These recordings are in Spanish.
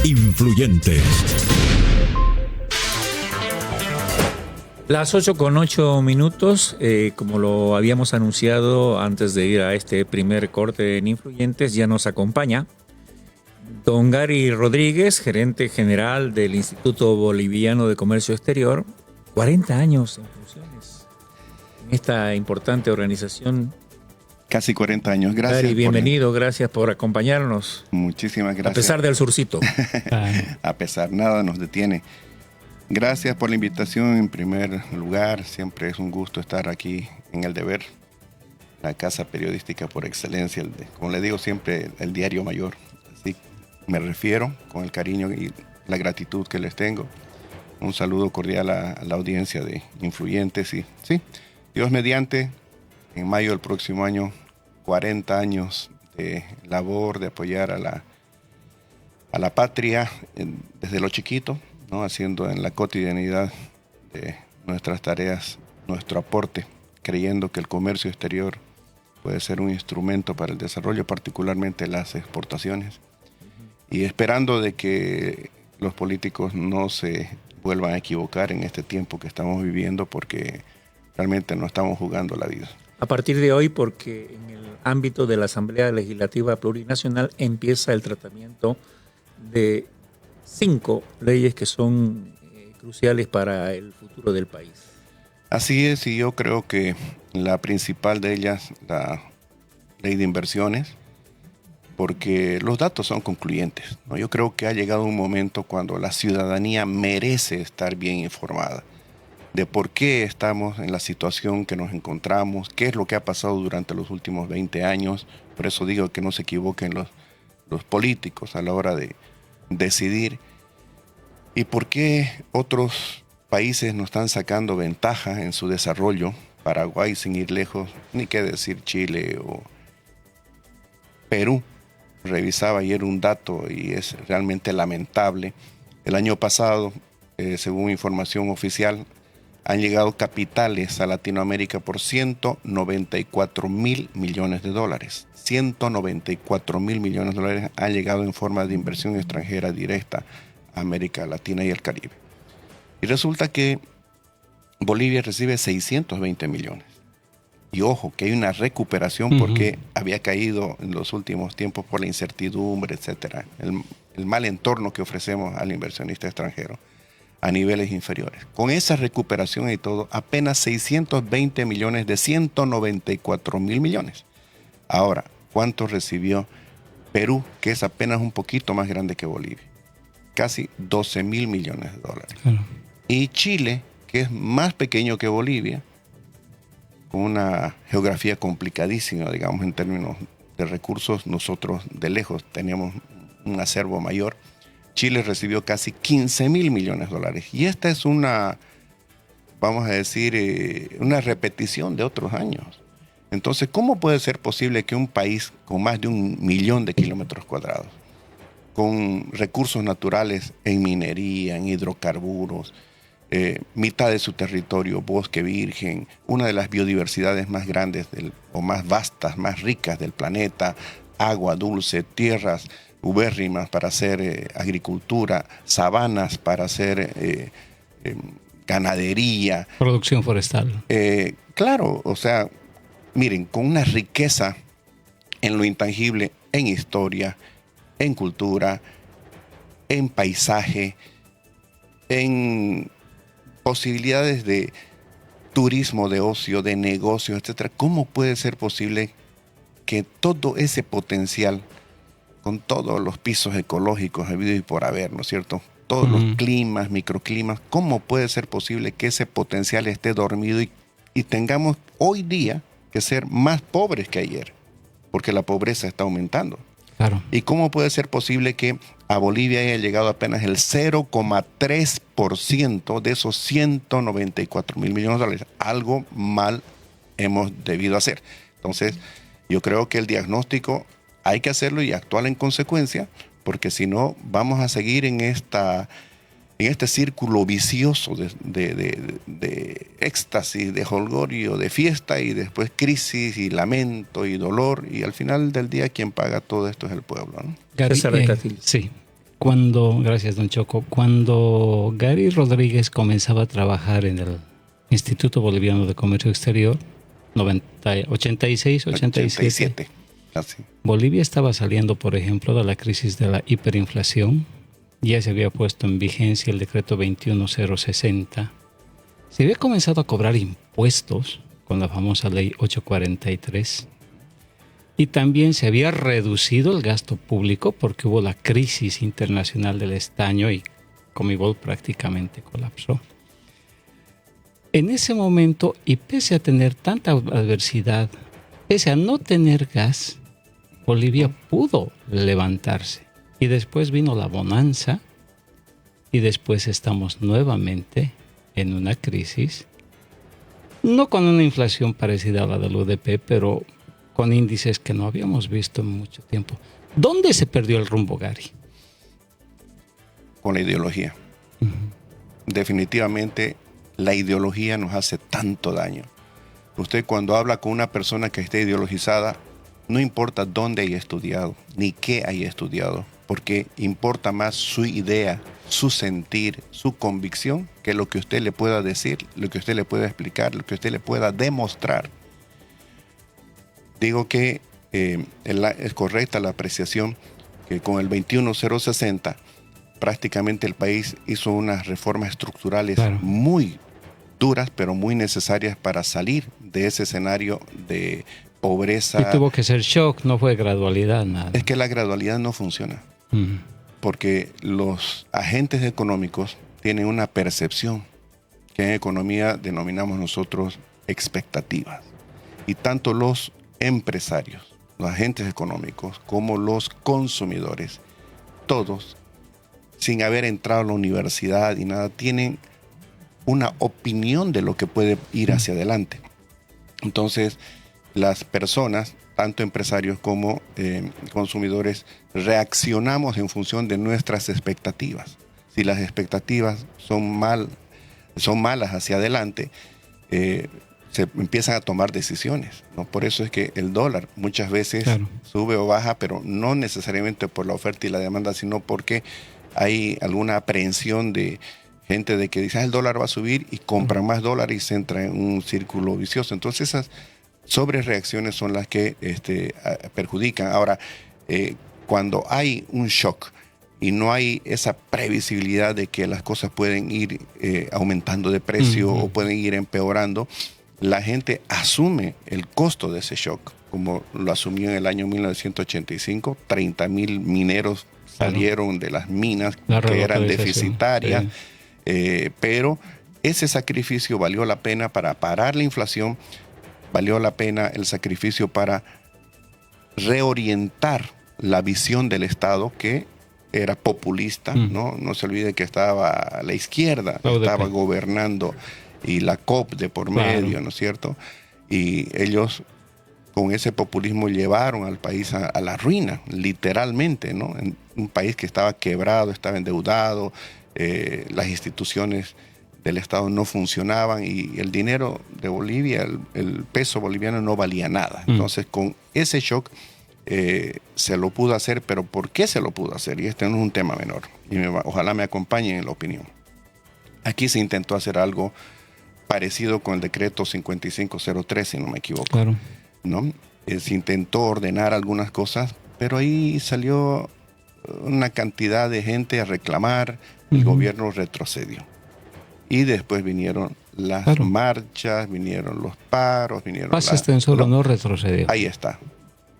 Influyentes. Las 8:08, como lo habíamos anunciado antes de ir a este primer corte en Influyentes, ya nos acompaña don Gary Rodríguez, gerente general del Instituto Boliviano de Comercio Exterior. 40 años en funciones en esta importante organización. Casi 40 años. Gracias. Gary, bienvenido, gracias por acompañarnos. Muchísimas gracias. A pesar del surcito. A pesar, nada nos detiene. Gracias por la invitación en primer lugar. Siempre es un gusto estar aquí en El Deber, la casa periodística por excelencia, como le digo siempre, el diario mayor. Así me refiero con el cariño y la gratitud que les tengo. Un saludo cordial a la audiencia de Influyentes. Y sí, Dios mediante, en mayo del próximo año, 40 años de labor, de apoyar a la patria desde lo chiquito, ¿no? Haciendo en la cotidianidad de nuestras tareas nuestro aporte, creyendo que el comercio exterior puede ser un instrumento para el desarrollo, particularmente las exportaciones, y esperando de que los políticos no se vuelvan a equivocar en este tiempo que estamos viviendo, porque realmente no estamos jugando la vida. A partir de hoy, porque en el ámbito de la Asamblea Legislativa Plurinacional empieza el tratamiento de 5 leyes que son cruciales para el futuro del país. Así es, y yo creo que la principal de ellas, la ley de inversiones, porque los datos son concluyentes, ¿no? Yo creo que ha llegado un momento cuando la ciudadanía merece estar bien informada de por qué estamos en la situación que nos encontramos, qué es lo que ha pasado durante los últimos 20 años. Por eso digo que no se equivoquen los políticos a la hora de decidir, y por qué otros países nos están sacando ventaja en su desarrollo. Paraguay, sin ir lejos, ni qué decir Chile o Perú. Revisaba ayer un dato y es realmente lamentable. El año pasado, según información oficial, han llegado capitales a Latinoamérica por 194.000 millones de dólares. 194.000 millones de dólares han llegado en forma de inversión extranjera directa a América Latina y el Caribe. Y resulta que Bolivia recibe 620 millones. Y ojo, que hay una recuperación porque había caído en los últimos tiempos por la incertidumbre, etcétera. El mal entorno que ofrecemos al inversionista extranjero a niveles inferiores. Con esa recuperación y todo, apenas 620 millones de 194.000 millones. Ahora, ¿cuánto recibió Perú, que es apenas un poquito más grande que Bolivia? Casi 12.000 millones de dólares. Y Chile, que es más pequeño que Bolivia, con una geografía complicadísima, digamos, en términos de recursos, nosotros de lejos teníamos un acervo mayor. Chile recibió casi 15.000 millones de dólares. Y esta es una, vamos a decir, una repetición de otros años. Entonces, ¿cómo puede ser posible que un país con más de 1 millón de kilómetros cuadrados, con recursos naturales en minería, en hidrocarburos, mitad de su territorio, bosque virgen, una de las biodiversidades más grandes o más vastas, más ricas del planeta, agua dulce, tierras ubérrimas para hacer agricultura, sabanas para hacer ganadería. Producción forestal. Claro, o sea, miren, con una riqueza en lo intangible, en historia, en cultura, en paisaje, en posibilidades de turismo, de ocio, de negocios, etcétera. ¿Cómo puede ser posible que todo ese potencial, con todos los pisos ecológicos habidos y por haber, ¿no es cierto? Todos los climas, microclimas, ¿cómo puede ser posible que ese potencial esté dormido y tengamos hoy día que ser más pobres que ayer? Porque la pobreza está aumentando. Claro. ¿Y cómo puede ser posible que a Bolivia haya llegado apenas el 0,3% de esos 194.000 millones de dólares? Algo mal hemos debido hacer. Entonces, yo creo que el diagnóstico hay que hacerlo y actuar en consecuencia, porque si no, vamos a seguir en este círculo vicioso de éxtasis, de jolgorio, de fiesta, y después crisis y lamento y dolor, y al final del día quien paga todo esto es el pueblo, ¿no? Gary, César de Castillo. Sí. Gracias, don Choco, cuando Gary Rodríguez comenzaba a trabajar en el Instituto Boliviano de Comercio Exterior, 86, 87, así. Bolivia estaba saliendo, por ejemplo, de la crisis de la hiperinflación. Ya se había puesto en vigencia el decreto 21060. Se había comenzado a cobrar impuestos con la famosa ley 843. Y también se había reducido el gasto público porque hubo la crisis internacional del estaño y Comibol prácticamente colapsó. En ese momento, y pese a tener tanta adversidad, pese a no tener gas, Bolivia pudo levantarse. Y después vino la bonanza y después estamos nuevamente en una crisis, no con una inflación parecida a la del UDP, pero con índices que no habíamos visto en mucho tiempo. ¿Dónde se perdió el rumbo, Gary? Con la ideología. Definitivamente la ideología nos hace tanto daño. Usted cuando habla con una persona que esté ideologizada, no importa dónde haya estudiado, ni qué haya estudiado, porque importa más su idea, su sentir, su convicción, que lo que usted le pueda decir, lo que usted le pueda explicar, lo que usted le pueda demostrar. Digo que es correcta la apreciación que con el 21060 prácticamente el país hizo unas reformas estructurales muy duras, pero muy necesarias para salir de ese escenario de pobreza. Y tuvo que ser shock, no fue gradualidad, nada. Es que la gradualidad no funciona, porque los agentes económicos tienen una percepción que en economía denominamos nosotros expectativas. Y tanto los empresarios, los agentes económicos, como los consumidores, todos, sin haber entrado a la universidad y nada, tienen una opinión de lo que puede ir hacia adelante. Entonces, las personas, tanto empresarios como consumidores, reaccionamos en función de nuestras expectativas. Si las expectativas son malas hacia adelante, se empiezan a tomar decisiones, ¿no? Por eso es que el dólar muchas veces sube o baja, pero no necesariamente por la oferta y la demanda, sino porque hay alguna aprehensión de gente de que dice, el dólar va a subir y compran más dólares y se entra en un círculo vicioso. Entonces esas sobrereacciones son las que perjudican. Ahora, cuando hay un shock y no hay esa previsibilidad de que las cosas pueden ir aumentando de precio o pueden ir empeorando, la gente asume el costo de ese shock, como lo asumió en el año 1985. 30,000 mineros salieron de las minas que eran deficitarias, pero ese sacrificio valió la pena para parar la inflación, valió la pena el sacrificio para reorientar la visión del Estado, que era populista, ¿no? No se olvide que estaba a la izquierda, estaba gobernando, y la COP de por medio, ¿no es cierto? Y ellos con ese populismo llevaron al país a la ruina, literalmente, ¿no? En un país que estaba quebrado, estaba endeudado, las instituciones del Estado no funcionaban y el dinero de Bolivia, el peso boliviano no valía nada. Entonces, con ese shock se lo pudo hacer, pero ¿por qué se lo pudo hacer? Y este no es un tema menor. Y ojalá me acompañen en la opinión. Aquí se intentó hacer algo parecido con el decreto 5503, si no me equivoco. ¿No? Se intentó ordenar algunas cosas, pero ahí salió una cantidad de gente a reclamar, el gobierno retrocedió. Y después vinieron las marchas, vinieron los paros, vinieron... Paz extensor no retrocedió. Ahí está.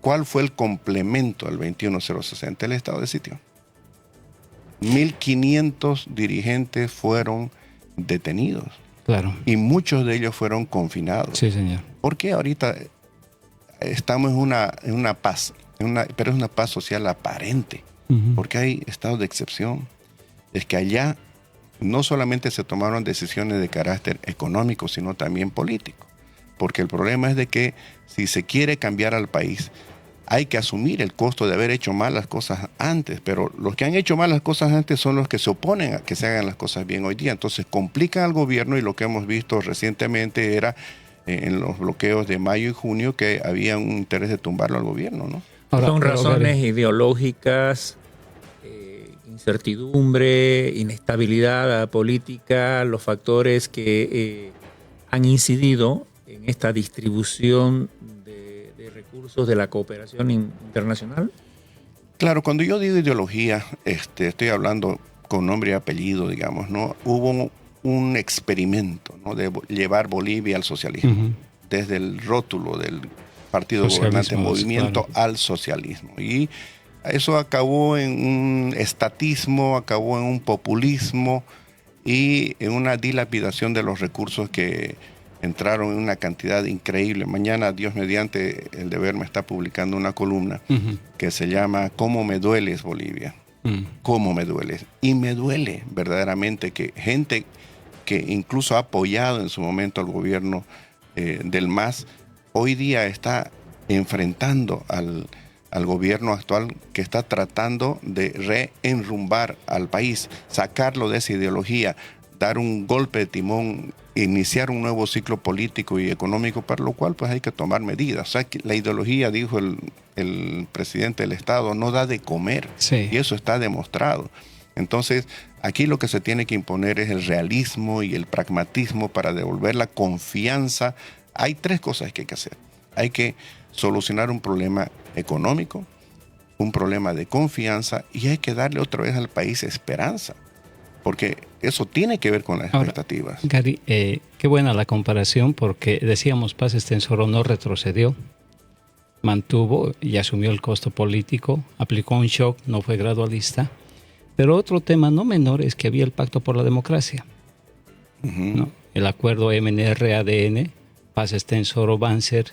¿Cuál fue el complemento al 21060? El estado de sitio. 1.500 dirigentes fueron detenidos. Y muchos de ellos fueron confinados. Sí, señor. Porque ahorita estamos en una paz, pero es una paz social aparente, porque hay estados de excepción. Es que allá no solamente se tomaron decisiones de carácter económico, sino también político. Porque el problema es de que si se quiere cambiar al país, hay que asumir el costo de haber hecho mal las cosas antes, pero los que han hecho mal las cosas antes son los que se oponen a que se hagan las cosas bien hoy día. Entonces complican al gobierno, y lo que hemos visto recientemente era en los bloqueos de mayo y junio que había un interés de tumbarlo al gobierno, ¿no? Ahora, son razones ideológicas incertidumbre, inestabilidad política, los factores que han incidido en esta distribución de recursos de la cooperación internacional? Claro, cuando yo digo ideología, estoy hablando con nombre y apellido, digamos, ¿no? Hubo un experimento, ¿no?, de llevar Bolivia al socialismo, desde el rótulo del partido gobernante Movimiento al socialismo. Y eso acabó en un estatismo, acabó en un populismo y en una dilapidación de los recursos que entraron en una cantidad increíble. Mañana, Dios mediante, El Deber me está publicando una columna que se llama ¿Cómo me dueles, Bolivia? ¿Cómo me dueles? Y me duele verdaderamente que gente que incluso ha apoyado en su momento al gobierno del MAS, hoy día está enfrentando al gobierno actual que está tratando de reenrumbar al país, sacarlo de esa ideología, dar un golpe de timón, iniciar un nuevo ciclo político y económico, para lo cual pues hay que tomar medidas. O sea, que la ideología, dijo el presidente del Estado, no da de comer, y eso está demostrado. Entonces, aquí lo que se tiene que imponer es el realismo y el pragmatismo para devolver la confianza. Hay tres cosas que hay que hacer. Hay que solucionar un problema económico, un problema de confianza, y hay que darle otra vez al país esperanza, porque eso tiene que ver con las expectativas. Gary, qué buena la comparación, porque decíamos Paz Estenssoro no retrocedió, mantuvo y asumió el costo político, aplicó un shock, no fue gradualista. Pero otro tema no menor es que había el Pacto por la Democracia, ¿no? El acuerdo MNR-ADN, Paz Estenssoro, Banzer,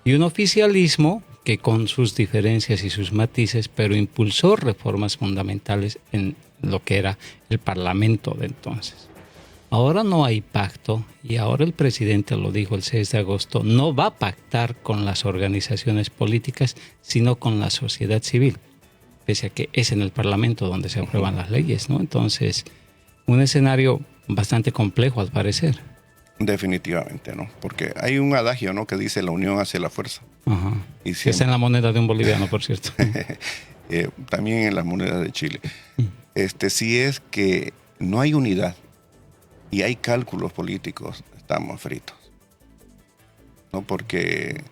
y un oficialismo que con sus diferencias y sus matices, pero impulsó reformas fundamentales en lo que era el Parlamento de entonces. Ahora no hay pacto, y ahora el presidente lo dijo el 6 de agosto, no va a pactar con las organizaciones políticas, sino con la sociedad civil, pese a que es en el Parlamento donde se aprueban las leyes, ¿no? Entonces, un escenario bastante complejo al parecer. Definitivamente, ¿no? Porque hay un adagio, ¿no?, que dice la unión hace la fuerza. Y siempre... Es en la moneda de un boliviano, por cierto. También en las monedas de Chile. Si es que no hay unidad y hay cálculos políticos, estamos fritos, ¿no? Porque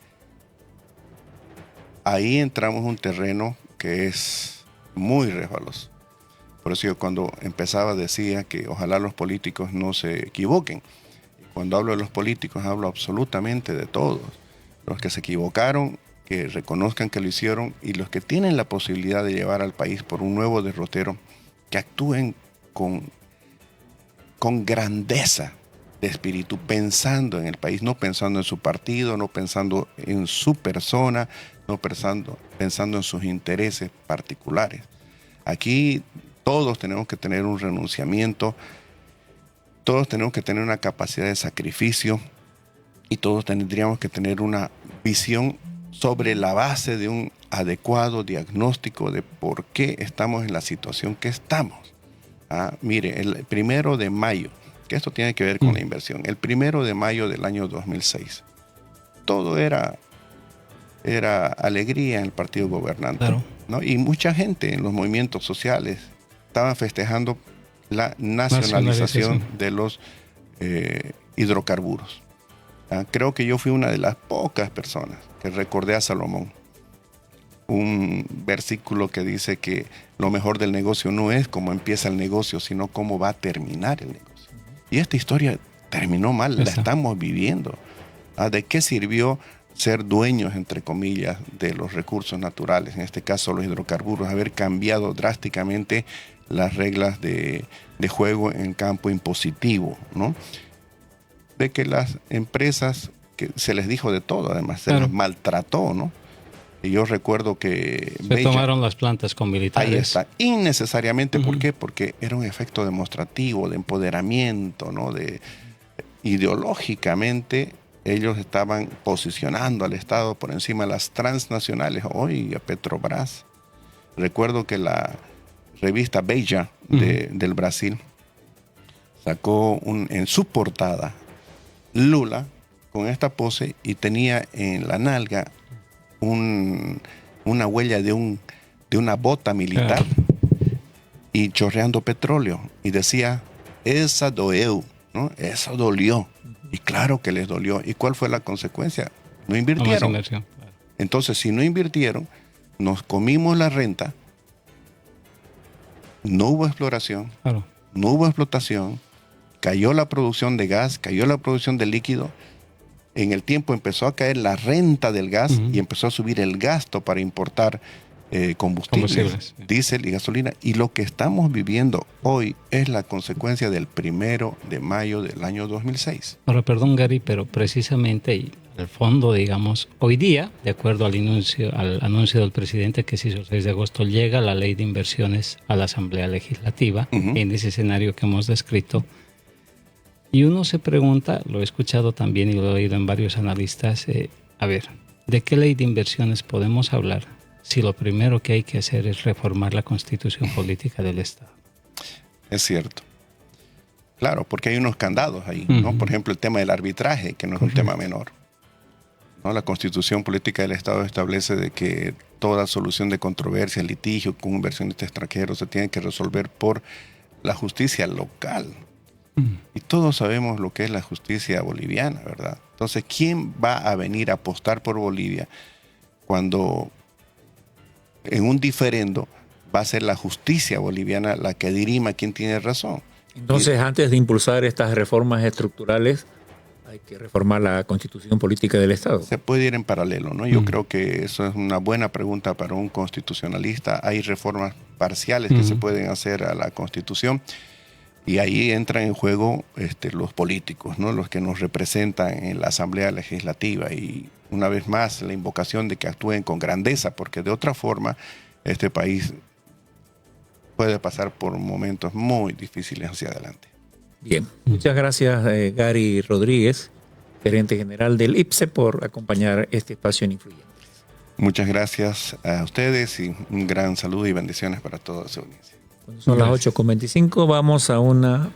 ahí entramos en un terreno que es muy resbaloso. Por eso yo cuando empezaba decía que ojalá los políticos no se equivoquen. Y cuando hablo de los políticos hablo absolutamente de todos. Los que se equivocaron, que reconozcan que lo hicieron, y los que tienen la posibilidad de llevar al país por un nuevo derrotero, que actúen con grandeza de espíritu, pensando en el país, no pensando en su partido, no pensando en su persona, no pensando en sus intereses particulares. Aquí todos tenemos que tener un renunciamiento, todos tenemos que tener una capacidad de sacrificio, y todos tendríamos que tener una visión sobre la base de un adecuado diagnóstico de por qué estamos en la situación que estamos. Mire, el 1 de mayo, que esto tiene que ver con la inversión, el 1 de mayo del año 2006, todo era alegría en el partido gobernante, claro, ¿no? Y mucha gente en los movimientos sociales estaban festejando la nacionalización de los hidrocarburos. Creo que yo fui una de las pocas personas que recordé a Salomón, un versículo que dice que lo mejor del negocio no es cómo empieza el negocio, sino cómo va a terminar el negocio. Y esta historia terminó mal, la estamos viviendo. ¿De qué sirvió ser dueños, entre comillas, de los recursos naturales, en este caso los hidrocarburos, haber cambiado drásticamente las reglas de juego en campo impositivo, ¿no? De que las empresas, que se les dijo de todo, además, se les maltrató, ¿no? Y yo recuerdo que... Se tomaron las plantas con militares. Ahí está, innecesariamente. ¿Por qué? Porque era un efecto demostrativo, de empoderamiento, ¿no? Ideológicamente, ellos estaban posicionando al Estado por encima de las transnacionales. Hoy a Petrobras. Recuerdo que la revista Veja del Brasil sacó en su portada Lula con esta pose, y tenía en la nalga una huella de una bota militar. y chorreando petróleo. Y decía, esa doeu, ¿no? Eso dolió. Y claro que les dolió. ¿Y cuál fue la consecuencia? No invirtieron. Claro. Entonces, si no invirtieron, nos comimos la renta, no hubo exploración, Claro. no hubo explotación, cayó la producción de gas, cayó la producción de líquido. En el tiempo empezó a caer la renta del gas y empezó a subir el gasto para importar combustibles, diésel y gasolina. Y lo que estamos viviendo hoy es la consecuencia del 1 de mayo del año 2006. Ahora, perdón, Gary, pero precisamente y al fondo, digamos, hoy día, de acuerdo al anuncio del presidente que se hizo el 6 de agosto, llega la ley de inversiones a la Asamblea Legislativa en ese escenario que hemos descrito. Y uno se pregunta, lo he escuchado también y lo he oído en varios analistas, a ver, ¿de qué ley de inversiones podemos hablar si lo primero que hay que hacer es reformar la Constitución Política del Estado? Es cierto. Claro, porque hay unos candados ahí, ¿no? Por ejemplo, el tema del arbitraje, que no es un tema menor, ¿no? La Constitución Política del Estado establece de que toda solución de controversia, litigio con inversionistas extranjeros se tiene que resolver por la justicia local. Y todos sabemos lo que es la justicia boliviana, ¿verdad? Entonces, ¿quién va a venir a apostar por Bolivia cuando en un diferendo va a ser la justicia boliviana la que dirima quién tiene razón? Entonces, antes de impulsar estas reformas estructurales, hay que reformar la Constitución Política del Estado. Se puede ir en paralelo, ¿no? Yo creo que eso es una buena pregunta para un constitucionalista. Hay reformas parciales que se pueden hacer a la Constitución y ahí entran en juego los políticos, ¿no? Los que nos representan en la Asamblea Legislativa y una vez más la invocación de que actúen con grandeza, porque de otra forma este país puede pasar por momentos muy difíciles hacia adelante. Bien, muchas gracias Gary Rodríguez, gerente general del IPSE, por acompañar este espacio en Influyentes. Muchas gracias a ustedes y un gran saludo y bendiciones para toda su audiencia. Son las 8:25, vamos a una